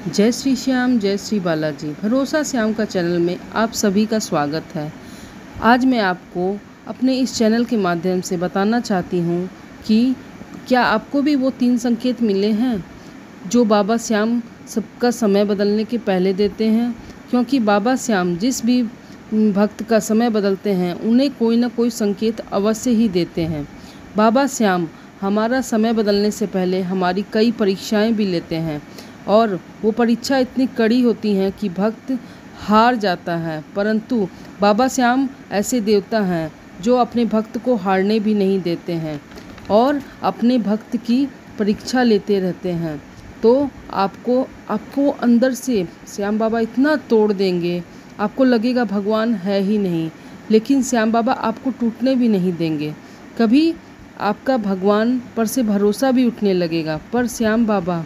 जय श्री श्याम, जय श्री बालाजी। भरोसा श्याम का चैनल में आप सभी का स्वागत है। आज मैं आपको अपने इस चैनल के माध्यम से बताना चाहती हूँ कि क्या आपको भी वो 3 संकेत मिले हैं जो बाबा श्याम सबका समय बदलने के पहले देते हैं। क्योंकि बाबा श्याम जिस भी भक्त का समय बदलते हैं उन्हें कोई ना कोई संकेत अवश्य ही देते हैं। बाबा श्याम हमारा समय बदलने से पहले हमारी कई परीक्षाएं भी लेते हैं और वो परीक्षा इतनी कड़ी होती हैं कि भक्त हार जाता है, परंतु बाबा श्याम ऐसे देवता हैं जो अपने भक्त को हारने भी नहीं देते हैं और अपने भक्त की परीक्षा लेते रहते हैं। तो आपको अंदर से श्याम बाबा इतना तोड़ देंगे, आपको लगेगा भगवान है ही नहीं, लेकिन श्याम बाबा आपको टूटने भी नहीं देंगे। कभी आपका भगवान पर से भरोसा भी उठने लगेगा, पर श्याम बाबा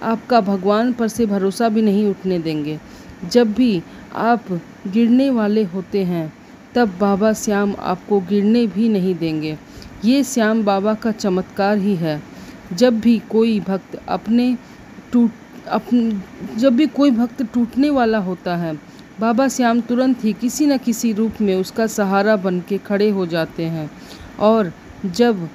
आपका भगवान पर से भरोसा भी नहीं उठने देंगे। जब भी आप गिरने वाले होते हैं तब बाबा श्याम आपको गिरने भी नहीं देंगे। ये श्याम बाबा का चमत्कार ही है। जब भी कोई भक्त टूटने वाला होता है, बाबा श्याम तुरंत ही किसी न किसी रूप में उसका सहारा बन के खड़े हो जाते हैं। और जब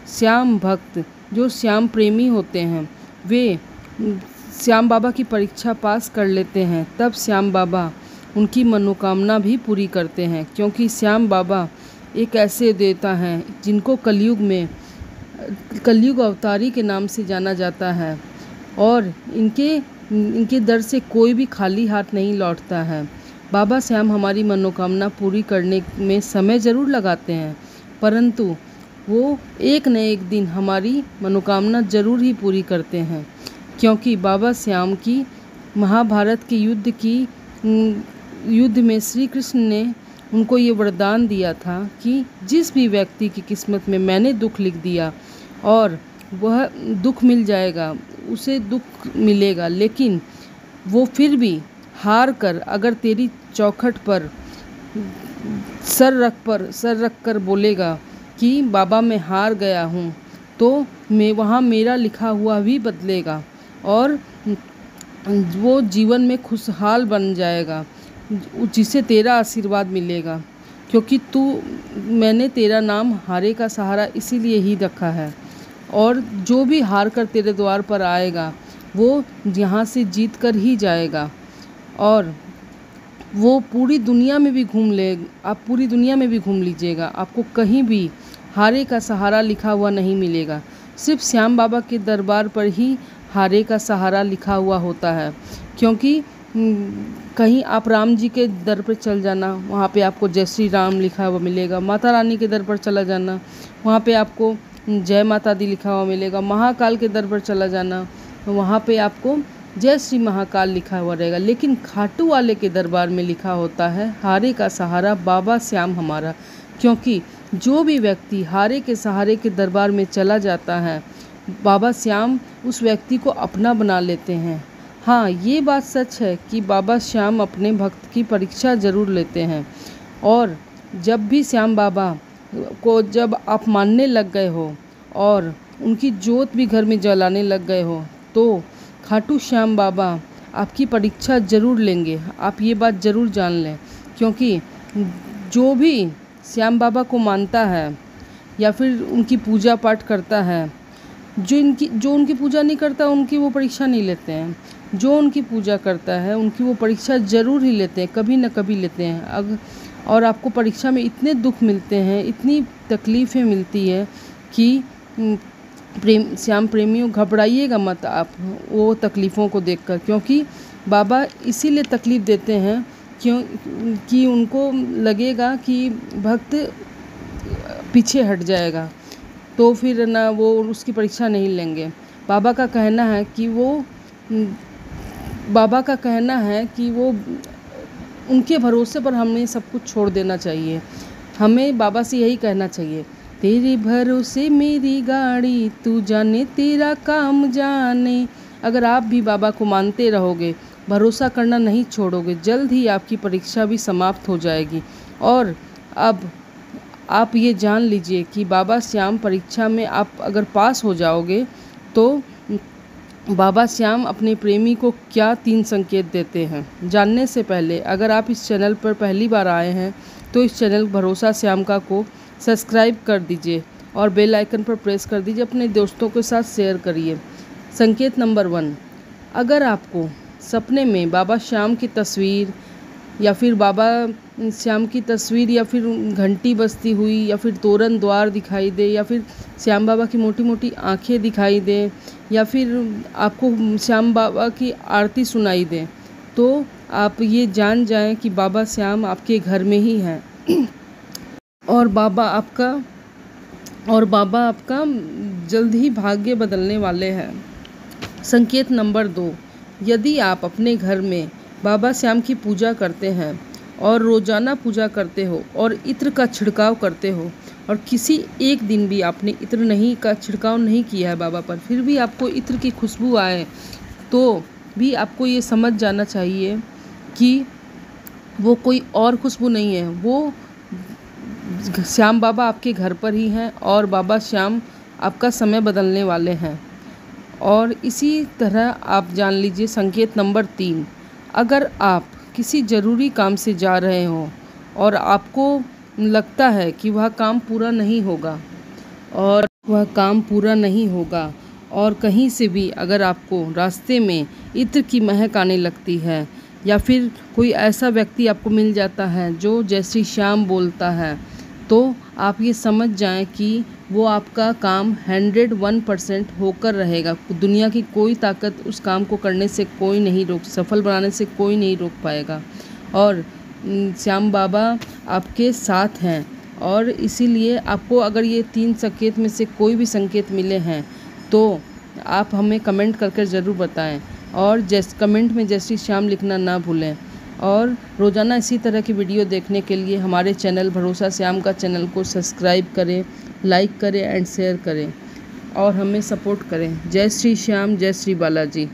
श्याम भक्त जो श्याम प्रेमी होते हैं वे श्याम बाबा की परीक्षा पास कर लेते हैं, तब श्याम बाबा उनकी मनोकामना भी पूरी करते हैं। क्योंकि श्याम बाबा एक ऐसे देवता हैं जिनको कलयुग अवतारी के नाम से जाना जाता है और इनके दर से कोई भी खाली हाथ नहीं लौटता है। बाबा श्याम हमारी मनोकामना पूरी करने में समय ज़रूर लगाते हैं, परंतु वो एक न एक दिन हमारी मनोकामना ज़रूर ही पूरी करते हैं। क्योंकि बाबा श्याम की महाभारत के युद्ध में श्री कृष्ण ने उनको ये वरदान दिया था कि जिस भी व्यक्ति की किस्मत में मैंने दुख लिख दिया और वह दुख मिल जाएगा, उसे दुख मिलेगा, लेकिन वो फिर भी हार कर अगर तेरी चौखट पर सर रख कर बोलेगा कि बाबा मैं हार गया हूँ, तो वहाँ मेरा लिखा हुआ भी बदलेगा और वो जीवन में खुशहाल बन जाएगा, जिसे तेरा आशीर्वाद मिलेगा। क्योंकि मैंने तेरा नाम हारे का सहारा इसीलिए ही रखा है, और जो भी हार कर तेरे द्वार पर आएगा वो यहाँ से जीत कर ही जाएगा। और वो पूरी दुनिया में भी आप पूरी दुनिया में भी घूम लीजिएगा, आपको कहीं भी हारे का सहारा लिखा हुआ नहीं मिलेगा। सिर्फ श्याम बाबा के दरबार पर ही हारे का सहारा लिखा हुआ होता है। क्योंकि कहीं आप राम जी के दर पर चल जाना, वहाँ पे आपको जय श्री राम लिखा हुआ मिलेगा। माता रानी के दर पर चला जाना, वहाँ पे आपको जय माता दी लिखा हुआ मिलेगा। महाकाल के दर पर चला जाना, वहाँ पे आपको जय श्री महाकाल लिखा हुआ रहेगा। लेकिन खाटू वाले के दरबार में लिखा होता है हारे का सहारा बाबा श्याम हमारा। क्योंकि जो भी व्यक्ति हारे के सहारे के दरबार में चला जाता है, बाबा श्याम उस व्यक्ति को अपना बना लेते हैं। हाँ, ये बात सच है कि बाबा श्याम अपने भक्त की परीक्षा ज़रूर लेते हैं। और जब भी श्याम बाबा को जब आप मानने लग गए हो और उनकी जोत भी घर में जलाने लग गए हो, तो खाटू श्याम बाबा आपकी परीक्षा ज़रूर लेंगे। आप ये बात ज़रूर जान लें। क्योंकि जो भी श्याम बाबा को मानता है या फिर उनकी पूजा पाठ करता है, जो उनकी पूजा नहीं करता उनकी वो परीक्षा नहीं लेते हैं। जो उनकी पूजा करता है उनकी वो परीक्षा ज़रूर ही लेते हैं, कभी न कभी लेते हैं। और आपको परीक्षा में इतने दुख मिलते हैं, इतनी तकलीफ़ें मिलती है कि श्याम प्रेमियों घबराइएगा मत आप वो तकलीफ़ों को देखकर। क्योंकि बाबा इसीलिए तकलीफ़ देते हैं कि उनको लगेगा कि भक्त पीछे हट जाएगा, तो फिर ना वो उसकी परीक्षा नहीं लेंगे। बाबा का कहना है कि वो उनके भरोसे पर हमें सब कुछ छोड़ देना चाहिए। हमें बाबा से यही कहना चाहिए, तेरे भरोसे मेरी गाड़ी, तू जाने तेरा काम जाने। अगर आप भी बाबा को मानते रहोगे, भरोसा करना नहीं छोड़ोगे, जल्द ही आपकी परीक्षा भी समाप्त हो जाएगी। और अब आप ये जान लीजिए कि बाबा श्याम परीक्षा में आप अगर पास हो जाओगे तो बाबा श्याम अपने प्रेमी को क्या 3 संकेत देते हैं, जानने से पहले अगर आप इस चैनल पर पहली बार आए हैं तो इस चैनल भरोसा श्याम का को सब्सक्राइब कर दीजिए और बेल आइकन पर प्रेस कर दीजिए। अपने दोस्तों के साथ शेयर करिए। संकेत नंबर 1, अगर आपको सपने में बाबा श्याम की तस्वीर या फिर बाबा श्याम की तस्वीर या फिर घंटी बजती हुई या फिर तोरण द्वार दिखाई दे या फिर श्याम बाबा की मोटी मोटी आंखें दिखाई दे या फिर आपको श्याम बाबा की आरती सुनाई दे, तो आप ये जान जाएं कि बाबा श्याम आपके घर में ही हैं और बाबा आपका जल्द ही भाग्य बदलने वाले हैं। संकेत नंबर 2, यदि आप अपने घर में बाबा श्याम की पूजा करते हैं और रोज़ाना पूजा करते हो और इत्र का छिड़काव करते हो और किसी एक दिन भी आपने इत्र का छिड़काव नहीं किया है बाबा पर, फिर भी आपको इत्र की खुशबू आए, तो भी आपको ये समझ जाना चाहिए कि वो कोई और खुशबू नहीं है, वो श्याम बाबा आपके घर पर ही हैं और बाबा श्याम आपका समय बदलने वाले हैं। और इसी तरह आप जान लीजिए संकेत नंबर 3, अगर आप किसी ज़रूरी काम से जा रहे हो और आपको लगता है कि वह काम पूरा नहीं होगा और कहीं से भी अगर आपको रास्ते में इत्र की महक आने लगती है या फिर कोई ऐसा व्यक्ति आपको मिल जाता है जो जय श्री श्याम बोलता है, तो आप ये समझ जाएं कि वो आपका काम 101% होकर रहेगा। दुनिया की कोई ताकत उस काम को करने से कोई नहीं सफल बनाने से कोई नहीं रोक पाएगा और श्याम बाबा आपके साथ हैं। और इसीलिए आपको अगर ये 3 संकेत में से कोई भी संकेत मिले हैं तो आप हमें कमेंट करके ज़रूर बताएं और कमेंट में जय श्री श्याम लिखना ना भूलें। और रोज़ाना इसी तरह की वीडियो देखने के लिए हमारे चैनल भरोसा श्याम का चैनल को सब्सक्राइब करें, लाइक करें एंड शेयर करें और हमें सपोर्ट करें। जय श्री श्याम, जय श्री बालाजी।